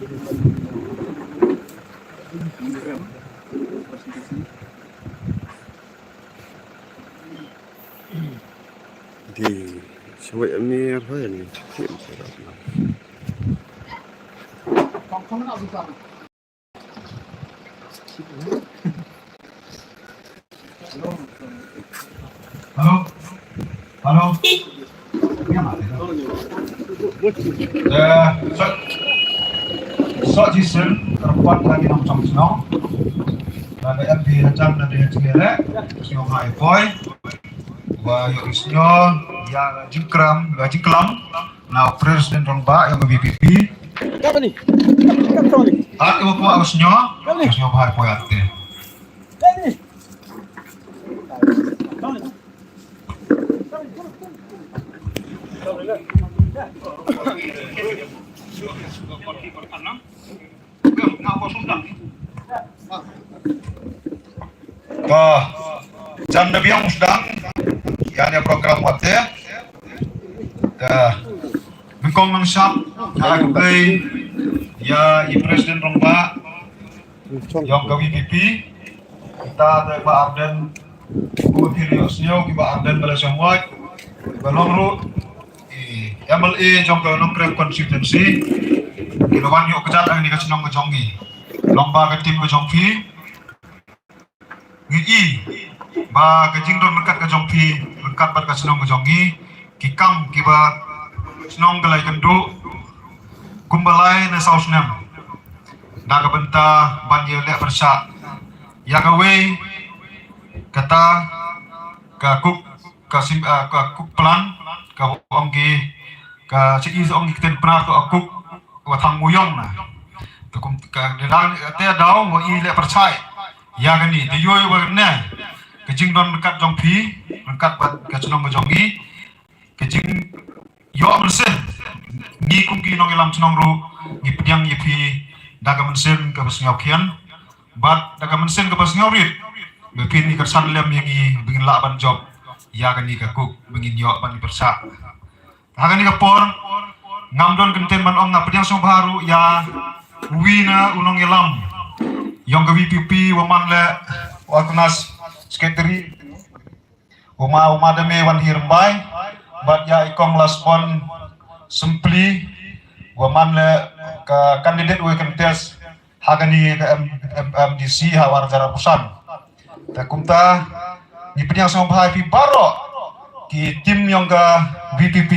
Di Syawal Amir ni. Halo. So Jason terbuat lagi nong trong snow. Ada MP hajam dan dia cengere. Snow high boy. Wa yo isnyo ya jingkram, ya jingklam. Now presiden rongba yang BPP. Apa ni? Apa ni? At ibu po awasnyo. Snow high boy ate. Jam nabi yang sedang ya program wate bengkong nang syap agay ya i presiden rongba yang ke VPP kita ada Pak Arden Kuhiliosnyo Pak Arden Balasyamwat Balongru MLA jong ke nongkrem constituency kilawan yuk kejat ang nikah senong kejongi lomba ke tim kejongfi ngi ba kejing don berkat kejongfi berkat bar senong kejongi kikam kiba senong gelai kendu kumbalai na sausnem naga benta banjir lek bersak ya gawe kata ka kuk plan ka ongki ka si ong kiten pernah tu aku watang muyong na tukum ka dedang te dau mo i le percaya ya gani te yo yo ne kejing don dekat jongpi dekat ka cenong jongi kejing yo mensen ni kum ki nong ilam cenong ru ni pediang yipi daga mensen ka besngaukian bat daga mensen ka besngaurit bepin ni kersan lem yang i bingin laban job ya gani ka kuk bingin yo pan persa hagan ni kapor ngamdon kenten man om na pediang song baru ya wina unong ilam yang ke VPP waman le waknas sekretari uma deme wan hirmbai bat ya ikong laspon sempli waman le ke kandidat we kentes hagani ke MDC hawar jara pusan ta kumta ni pediang song bahai pi baro ki tim yang ke VPP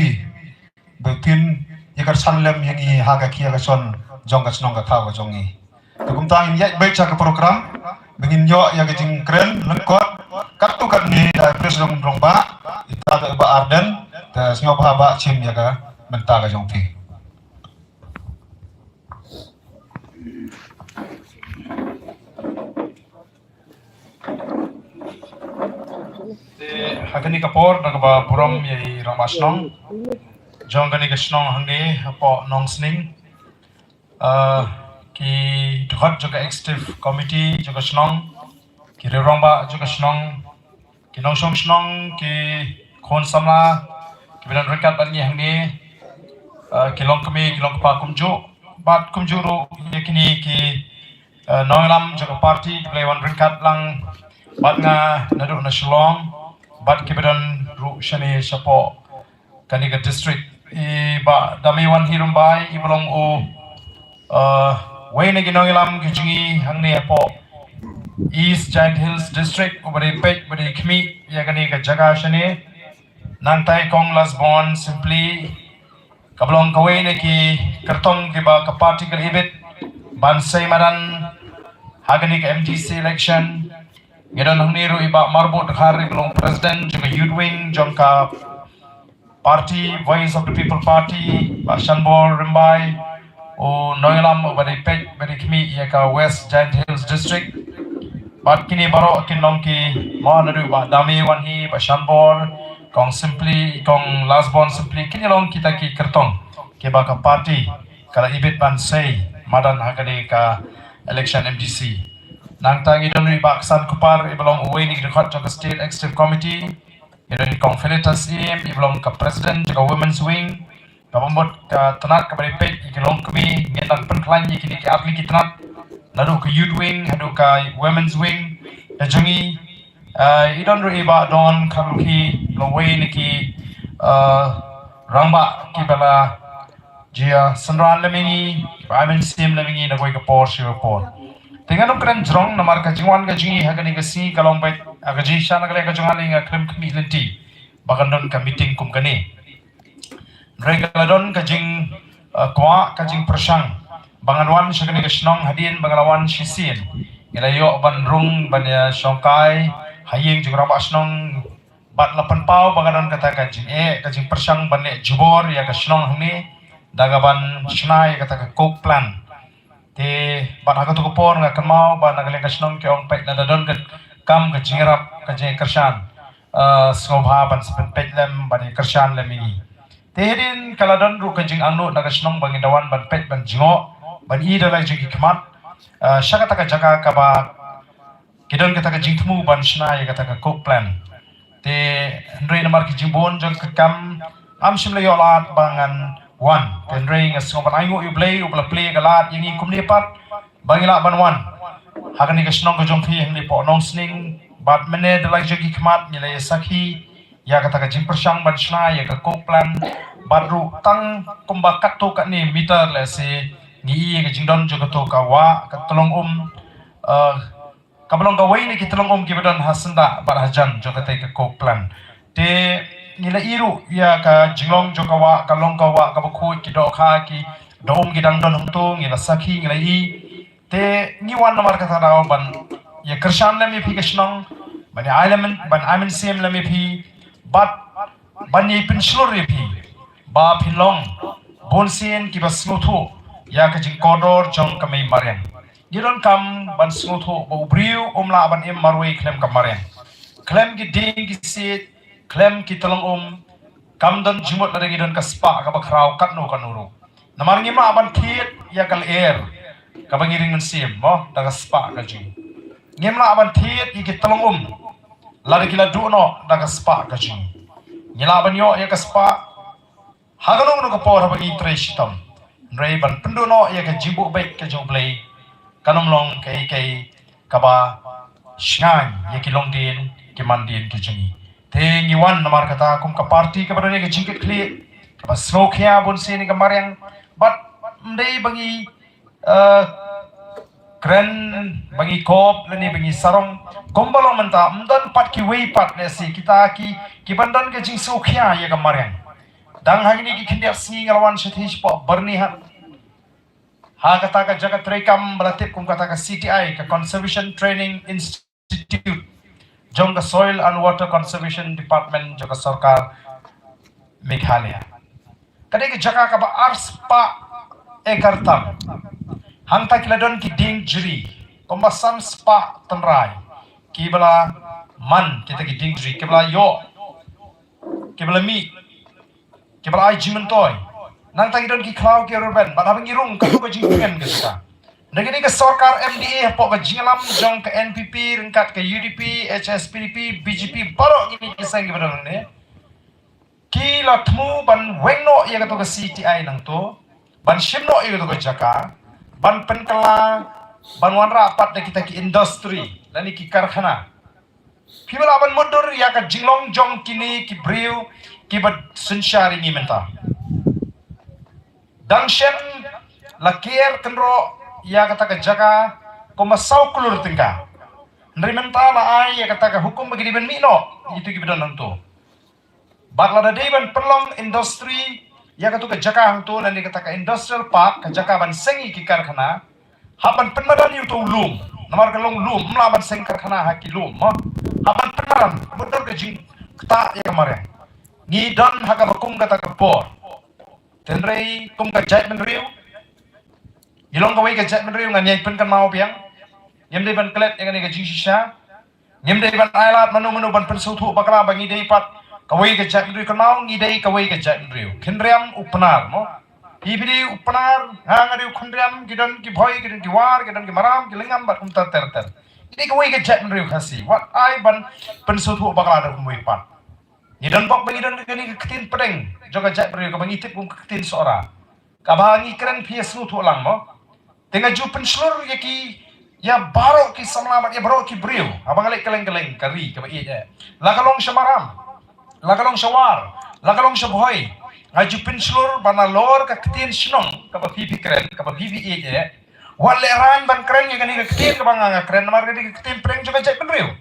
bekin yakar sanlem yang i haga kia son jong ka senong ka thaw jongi tukum tang ya baik ca program bengin yo ya gejing keren lengkot katu kat ni da presiden rongba ita da ba Arden da snyo ba chim ya ka menta ka jongpi hagani kapor da ba purom yai ramasnong jong gani gasnong hangni po nong sning ki dhuat juga executive committee juga senong ki rongba juga senong ki nong song senong ki khon samla ki bidan rekat bangi hangni ki long kami ki long pa kumju bat kumju ru yakini ki nonglam juga party playwan rekat lang bat nga nadu na shlong bat ki bidan ru shani sapo kani ka district i ba damiwan hirumbai i belong o Wayne ginong ilam kijingi hangni po East Giant Hills District ubari pek bari kmi yagani ka jaga shani nangtai kong lasbon simply kablong kawayne ki kartong kiba ka party kalibit bansay maran hagani ka MDC election ngedon hangni ru iba marbot khari belong president juga youth wing jong ka party Voice of the People Party Bashanbor Rimbai o noilam bari pek bari kmi ya ka West Giant Hills District bat kini baro kinong ki ma nadu ba dami wan hi ba Shanbor kong simply kong lasbon simply kini long kita ki kertong ke ba ka party kala ibit ban say madan hagade ka election MDC nang tangi don ri ba ksan kupar ibalong uwe ni record ka state executive committee idon kong Felitas im ibalong ka president ka women's wing Kabambot tenat kabari pek ikelong kami ngetan penklan kini ke atli tenat lalu ke youth wing hadu ke women's wing jangi idon ro iba don kaluki lowe niki ramba kibala jia senran lemingi amen sim lemingi na koi ke por siwa por dengan ukran jrong namar ka jingwan ka jingi hagani ka si kalong pet agaji shana kale ka jongali nga krem kami lenti bakan don ka meeting kum kani Regaladon kajing kwa kajing persang banganwan syakani kasnong hadin bangalawan sisin ilayo banrung banya songkai haying jung rama asnong bat lapan pau banganon kata kajing kajing persang banle jubor ya kasnong hni dagaban snai kata ka coke plan te bat hagatu kupon nga kamau ban nagale kasnong ke ong pek nadadon kam kajing rap kajing kersan sngobha ban sepen petlem bani kersan lemini Tehrin kaladon ru kajing angnu nagasnong bangin dawan ban pet ban jingo ban i dalai jigi kemat syakata ka jaga kaba kidon kata ka jingtmu ban shna ya kata ka coke plan te ndrei namar ki jimbon jong kam am shimle yolat bangan wan te ndrei ngasong ban aingu ublei ubla play galat yangi kumni pat bangila ban wan hagani kasnong ka jong phi hni po nong sning bat mene dalai jigi kemat nilai sakhi ya kata ka jimpersang ban shna ya ka coke plan baru tang kumbakat tu kat ni meter le se ni ka jingdon jo to ka wa ka tolong ka belong ka wei ni ki tolong ki badan hasanda bar hajan jo ka ka coke plan te nila iru ya ka jinglong jo ka wa ka long ka wa ka khu ki do kha ki dom ki dang don tu ngila sakhi ngila i te ni wan nomor ka tara ban ya kershan le mi phi kasnong ban element ban amen sim le mi phi bat ban ni pin slur ri phi ba pilong bonsin ki bas nguthu ya ka jing kodor jong kami marian giron kam ban nguthu bo briu omla ban em marwei klem kam marian klem ki ding ki sit klem ki tolong kam dan jimot lagi giron ka spa ka bakrau kat no kanuru namar ngima ban thit ya kal air ka bangiring mensim mo daga spa ka jing ngimla ban thit ki tolong lari kila duno daga spa ka jing ngila ban yo ya ka spa hagalong no kapor bagi treshitam rei ban pendono ya ke jibu baik ke joblei kanomlong kai kaba shngan ya ki longdin ki mandin ki jingi te ngiwan namar kata kum ka party ka barane ke jingket kli kaba snokya bon sini kamaryang bat mdei bagi kren bagi kop leni bagi sarong kombalong menta mdan pat ki wei pat nesi kita ki bandan ke jing sokya ya kamaryang dang hari ini kindiak singi ngalawan setish po bernihat ha kata ka jagat rekam belatip kum kata ka CTI ka Conservation Training Institute jong ka Soil and Water Conservation Department jong ka sarkar Meghalaya kadai ka jaka ka ba ars pa ekartam hang ta kiladon ki ding juri kombasan spa tenrai kibala man kita ki ding juri kibala yo kibala mi kibala ai jimentoy nang tangidon ki klau ki urban ba habang irung ka ko jingen ka nagini ka sarkar MDA po ka jingalam jong ka NPP ringkat ka UDP HSPDP BJP baro ini kisang ki badon ne ki latmu ban wengno ya ka to ka CTI nang to ban shimno ya ka to ka jaka ban penkala ban wan rapat de kita ki industry lani ki karkhana pibala ban modor ya ka jinglong jong kini ki briu kibat sunsyari ni menta dangshen lakir kenro ya kata ke jaga koma sau kulur tingka nri menta la ai ya kata ke hukum bagi ben mino itu kibadan nanto bakla da deban perlong industri ya kata ke jaga hantu nanti kata ke industrial park ke jaga ban sengi ki karkhana haban penmadan yu to lum namar kalong lum mlaban seng karkhana haki lum haban penmadan modal ke jing kata ya kemarin ni don haga bakum kata kapor tenrei kum ka jat menriu ilong ka wei ka jat menriu ngan yai pen kan mau piang yem dei ban klet yang ni ka jingsha yem dei ban ailat manu ban pensuthu bakala bangi dei pat ka wei ka jat menriu kan mau ngi dei ka wei ka jat menriu khenriam upnar mo ibidi upnar ha ngari khundriam gidon ki bhoi gidon ki war gidon ki maram ki lingam bat umtar ter ini ka wei ka jat menriu khasi what ai ban pensuthu bakala da kum wei pat Ngidon bok bangidon kani ketin pedeng joga jat beri ka bangitip kum ketin seorang kabangi keren pies nu tulang mo tengah ju penslur yaki ya baro ki samlamat ya baro ki brio abang alek keleng-keleng kari ka bai lakalong syamaram lakalong syawar lakalong syaboy ngaju penslur bana lor ka ketin snong ka pipi keren ka pipi waleran ban keren ya kani ketin ka banganga keren mar kani ketin pedeng joga jat brio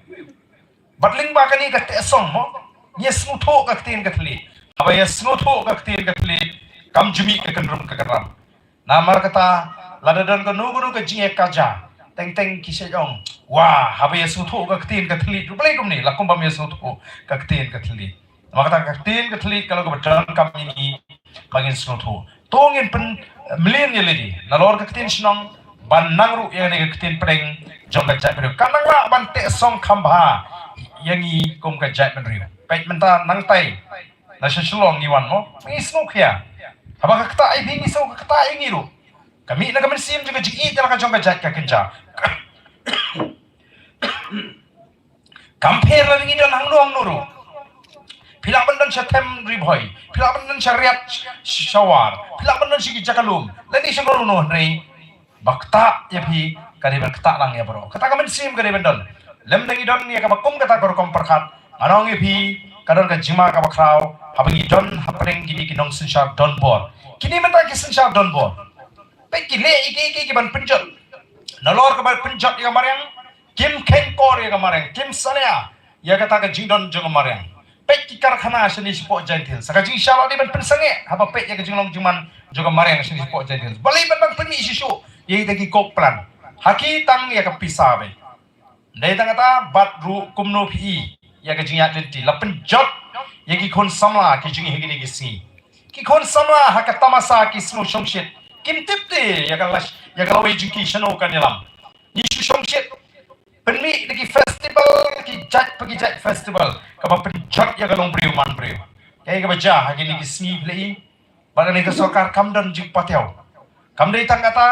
batling ba kani ka tesong mo yes muto ka ketin ka tli aba yes muto ka ketin ka tli kam jumi ka kanrum ka karam namar kata ladadon ka nugu ka jinge kaja teng teng kisayong wah aba yes muto ka ketin ka tli duplay kum ni lakum bam yes muto ka ketin ka tli maka ka ketin ka tli kalau ka bedan kam ini bangin muto tongin pen melin ya ledi nalor ka ketin snong ban nangru ya ni ka ketin pedeng jong ka jat beri kanang la ban te song khamba yangi kum ka jat beri pet menta nang tai na shalong ni wan mo ngi smok ya aba ka kata ai ni so ka kata ai ngiru kami na kami sim juga jigi jala ka jong ka jat ka kenja compare la ngi don hang nuang nuru pila bandan chatem riboy pila bandan syariat shawar pila bandan sigi jakalum lani singoro no nei bakta ya pi kadi bakta lang ya bro kata kami sim kadi bandan lem ngi don ya ka bakum kata kor kom perkhat anong ipi kadon ka jima ka bakraw habangi don hapreng gini kinong sensar don bor kini menta ki sensar don bor pe kile iki ban penjot nalor ka ban penjot ya marang kim ken kor ya marang kim salya ya kata ka jingdon jong marang pe ki karkhana seni spo jantil saka jing shala di ban pensange haba pe ya ka jinglong jiman jong marang seni spo jantil bali ban penni isu ye tagi kok plan haki tang ya ka pisabe dai tangata batru kumno phi ya ka jingat lenti la penjot ya ki khon samla ki jingi higi gi si ki khon samla ha ka tamasa ki smu shomshit kim tipte ya ka lash ya ka lawi jinki shano ka nilam ni shu shomshit penmi ki festival ki jat pagi jat festival ka ba penjot ya ka long priu man priu ya ka baja ha gi smi plei bagane ka sokar kamdan jing patyau kamdai tangata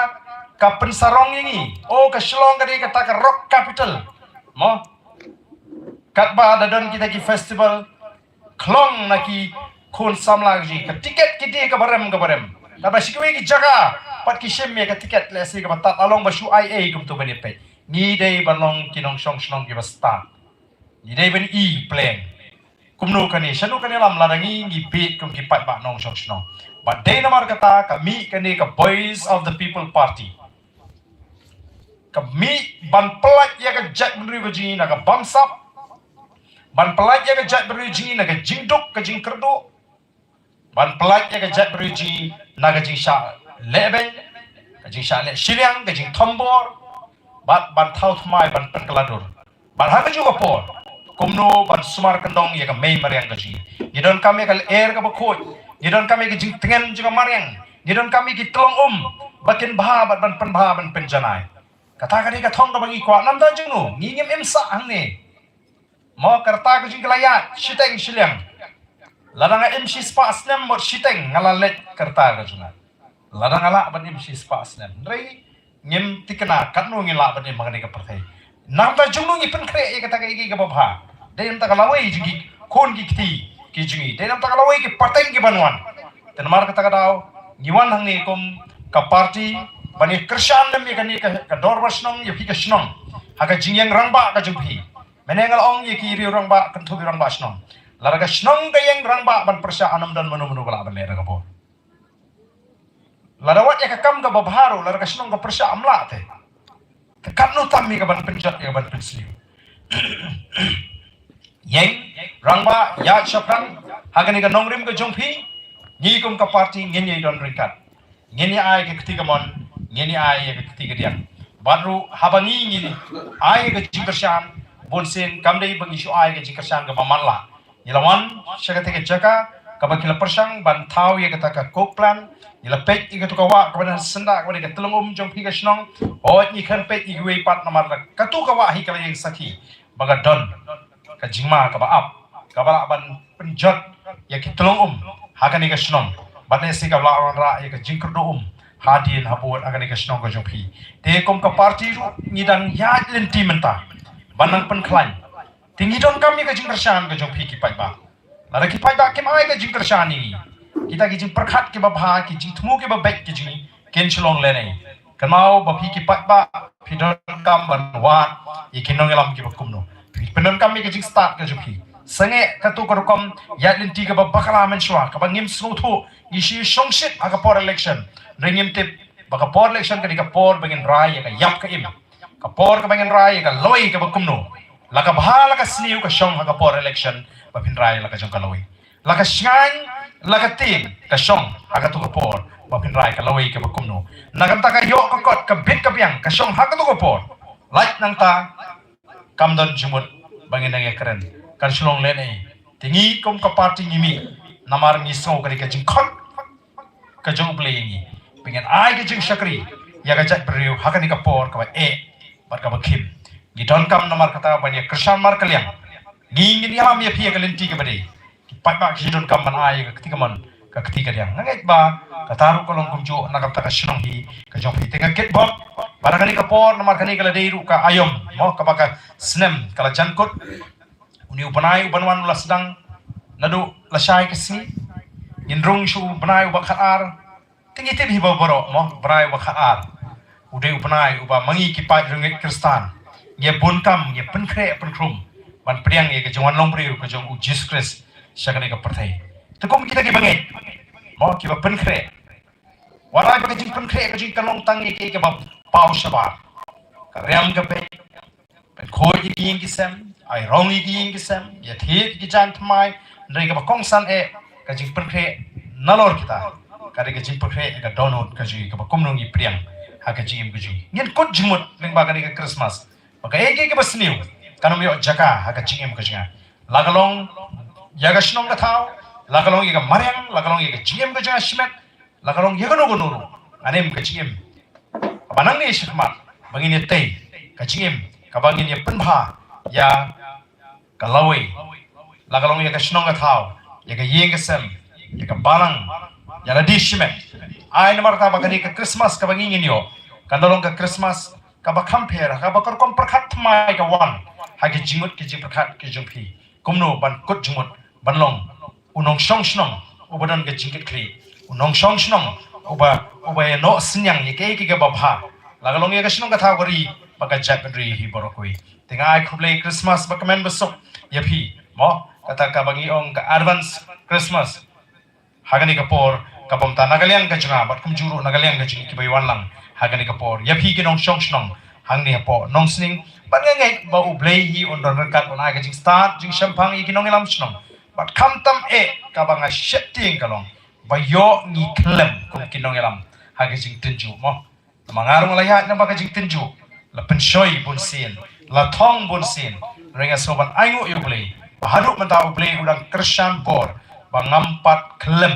ka pensarong ini oh ka shlong ka kata ka rock capital mo katba dadon kita ki festival klong naki khon samla ji ka tiket kiti ka barem taba sikwe ki jaga pat ki shemme ka tiket lesi ka tat along ba shu ia kum to bani pe ni dei balong kinong shong shnong ki basta ni dei ben e plan kumno kani shanu kani lam ladangi ngi beat kum ki pat ba nong shong shnong but dei namar kata kami kani ka boys of the people party kami ban pelat ya ka jat beri ko jingi na ka bamsap ban pelat ya ka jat beri jingi na ka jingduk ka jing kerdo ban pelat ya ka jat beri jingi na ka jing sha leben ka jing sha le shiliang ka jing tombor ban thau thmai ban penkeladur ban ha ka juga por kumno ban sumar kendong ya ka mei mariang ka jingi yidon kami ka air ka bakoi yidon kami ka jing tengen juga mariang yidon kami ki tolong bakin bha ban penbha ban penjanai kata kali katong ka bagi kwa nam da jenu ngingim imsa angni mo karta ko jing kelayat shiteng shiliang ladang MC spa asnem mo shiteng ngalalet karta ka juna ladang ala ban MC spa asnem rei ngim tikna katno ngila ban magani ka parthai nam da jenu ngi pen kre kata ka igi ka babha dei ta kalawai jingi kon gi kti ki jingi dei nam ta kalawai ki pateng ki banwan ten mar kata ka daw ngiwan hangni kom ka party bani kershan demi kani ka dor wasnong ya ka snong haka jingyang rangba ka jumpi menengal ong ye ki ri rangba kan thu rangba snong laraga snong ka yang rangba ban persya anam dan menu bala ban lera ka bo larawat ya ka kam ka babharu laraga snong ka persya amla te kan no tammi ka ban penjat ya ban pensli yang rangba ya chapran haka ni ka nongrim ka jumpi ni kum ka party ngenye don ringkat ngenye ai ka ketiga mon ngeni ay ke ketiga diang baru habangi ngini ay ke jingkershan bonsen kamdei bagi shu ay ke jingkershan ke mamanla ilawan syakate ke jaka kabakila persang ban thau ye kata ka kokplan ila pek ike to kawa kabana senda kabane ke telungum jong phi ke snong o ni khan pek igwe pat namar ka tu kawa hi kala yang saki baga don ka jingma ka ba ap ka ba ban penjot ye ke telungum hakani ke snong batne si ka la ra ye ke jingkerdo hadin habot agani ka snong ka jongpi te kom ka party ru ngidang ya lenti menta banang pen klan tingi don kami ka jingkershan ka jongpi ki pai ba Lara ki pai ba ke mai ka jing kershani kita ki jing perkhat ke ba bha ki jing thmu ke ba baik ki jing ken chlong le nei kamau ba phi ki pai ba phi don kam ban wa i kinong elam ki ba kumno penon kam mi ki jing start ka ju phi sange ka tu kom ya lin ti ka ba bakala men shwa ka ba ngim snu thu ni shi shongshit aga por election ringim tip ba ka por election ka di ka por bangin rai ka yap ka im ka por ka bangin rai ka loi ka ba kumno laka bhala ka sniu ka shong aga por election ba phin rai laka jong ka loi laka shang laka tim ka shong aga tu ka por ba phin rai ka loi ka ba kumno nagam ta ka yo ka kot ka bit ka piang ka shong aga tu ka por light nang ta kam don jumut bangin nang ekren kan shlong le nei tingi kom ka party ngimi namar ni so ka jing khot ka jong play ni pengen ai ka jing shakri ya ka jat priu hakani ka por ka ba bat ka ba khim di don kam namar kata banyak kersan mar kalian ngin ni ham ya pia kalian tiga bade pai ba ki don kam man ai ka ketika man ka ketika dia ngai ba kataru kolong kumjo nakam ta ka shnong hi ka jong hi tengah ket bok barakani ka por namar kani kala deiru ka ayom mo ka baka snem kala jankut uni upanai upanwan la sedang nadu la shai ke si indrung shu banai ba khaar tingi te bi ba boro mo banai ba khaar ude upanai uba mangi ki pa ringgit kristan ye bunkam ye penkre penkrum ban priang ye ke jwan lombriu ke jong Jesus Christ syakane ka perthai to kom kita ki bangai mo ki ba penkre warai ba ke jing penkre ke jing kalong tang ye ke ba pau shabar ka riam ka pe pen khoi ki king ki sem ai rong ki king ki sem ye thi ki jan thmai ndai ka ba kong san ka jing penkre nalor kita ka ke jing penkre ka donut ka ji ka ba komnong i priang ha ka jing bu ji ngin kot jimut ning ba ka Christmas maka eke ke basniu kanum yo jaka haka chingem ka jinga lagalong yaga shnong ka thau lagalong yaga maryang lagalong yaga chingem ka jinga shimet lagalong yaga no gonuru anem ka chingem abanang ni shikmat bangin ye tei ka chingem ka bangin ye penbha ya ka lawe lagalong yaga shnong ka thau yaga yeng ka sem yaga balang yaga di shimet ai namar ta bagani ka Christmas ka bangin yo kandolong ka Christmas kaba compare kaba korkom perkhat mai ka wan hagi jimut ki jim perkhat ki jumpi kumno ban kut jimut banlong unong shong shnong ubadan ke jingkit kri unong shong shnong uba no sinyang ye ke ki ba bha lagalong ye ka shnong ka thagori baka japri hi borokoi tingai khuble Christmas bakamen besok ye phi mo kata ka bangi ong ka advance Christmas hagani ka por kabom ta nagaliang ka junga bat kum juru nagaliang ka jingi ki baywan lang hagani ka por ya phi ki nong shong shnong hang ni po nong sning ban ngai ba ublei hi on don kat on aga jing start jing champang i ki nong lam shnong bat kham tam ka banga shetting kalong ba yo ni klem kum ki nong lam hagi jing tinju mo mangarung la ya na ba ka jing tinju la penshoi bun sin la thong bun sin renga soban aingu ublei bahaduk menta ublei udang kersan bor ba ngampat klem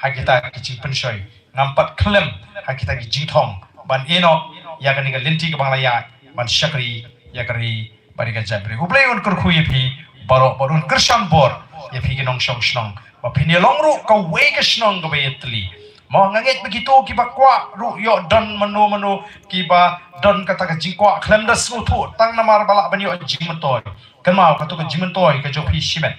hagita ki jing penshoi ngampat klem hakita ki jithong ban eno ya kan ga linti ka bangla ya ban shakri ya kari bari ga jabri ublei on kur khuye phi baro barun kersham bor ya phi ki nong shong shnong ba phini longru ka we ka shnong ga betli mo nganget begitu ki ba kwa ru yo don manu ki ba don kata ka jingkwa klem da su thu tang namar bala ban yo jingmentoy kan mau ka to ka jingmentoy ka jo phi shimen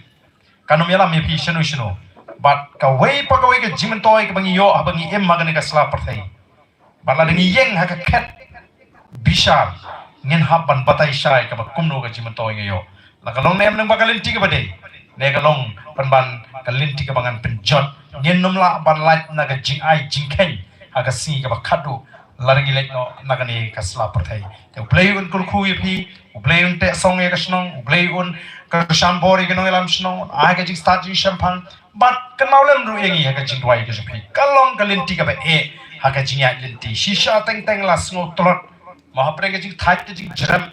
kanum yala me phi shinu bat ka we pa ka we ka jingmentoy ka bangi yo abangi em magani ka sla parthai bala dengi yeng ha ka khet bishar ngin haban batai shai ka ba kumno ka jingmentoy ngayo la kalong nem nang bakalin ti ka bade ne kalong ban kalin ti ka bangan penjot ngin numla ban light na ka jing ai jing ken ha ka si ka ba khadu larangi lek no nagani ka sla parthai te play un kul khu yepi play un te song e ka snong play un ka shambori ka no elam snong ai ka jing start jing champang but kan maulem ru yengi ha ka jing dwai ka jepi kalong kalin ti ka ba ha ka jing ya linti shisha teng la sngo tolot mahapre ka jing thait ka jing jram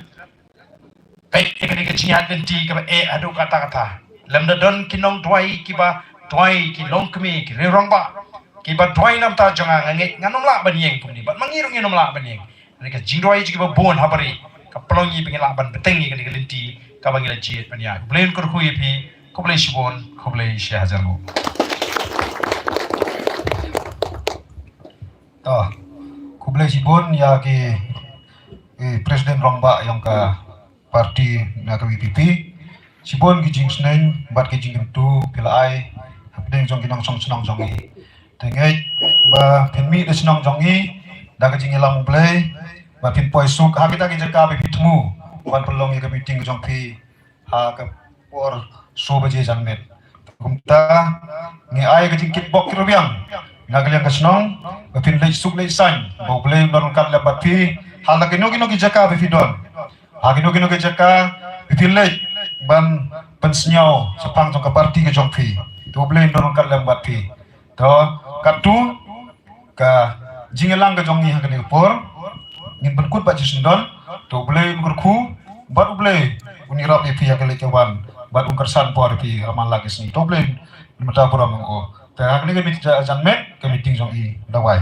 kai ka ni ka jing ya linti ka ba adu kata lamda don kinong dwai ki ba dwai ki long kmi ki rong ba ki ba dwai nam ta jonga nganget nganom la ban yeng puni bat mangirung ngenom la ban yeng ni ka jing dwai ji ba bon habari ka plongi pengin la ban beteng ni ka ni linti ka bangila jiet ban ya blain kur khu yepi ko blai shibon ko blai shahazalu Kublai Sibon ya ke presiden Rongba yang ke parti na ke WPP Sibon ki jing sneng bat ki jing tu pilai hapdeng jong kinong song senong jongi tengai ba pinmi de senong jongi da ka jing elang play ba pin poi suk ha kita ki jaka be pitmu wan pelong ka meeting jong pi ha ka por so baje janmet kumta ngi ai ka jing kickbox robiang nagaliang ka senong ba pin lei suk lei san bo play baron kat lebat pi hal la kino ki jaka be fidon ha kino ki jaka pin lei ban pensenyau sepang tong parti ke jongpi tu boleh dorong kat lembat pi to kat tu ka jingelang ke jongi ha ke por ngin benkut ba jisundon tu boleh ngurku bat boleh unirap pi ha ke lekewan bat ungkersan por pi amal lagi sini tu boleh mata pura mengo ta ha ke janmet ke meeting jongi dawai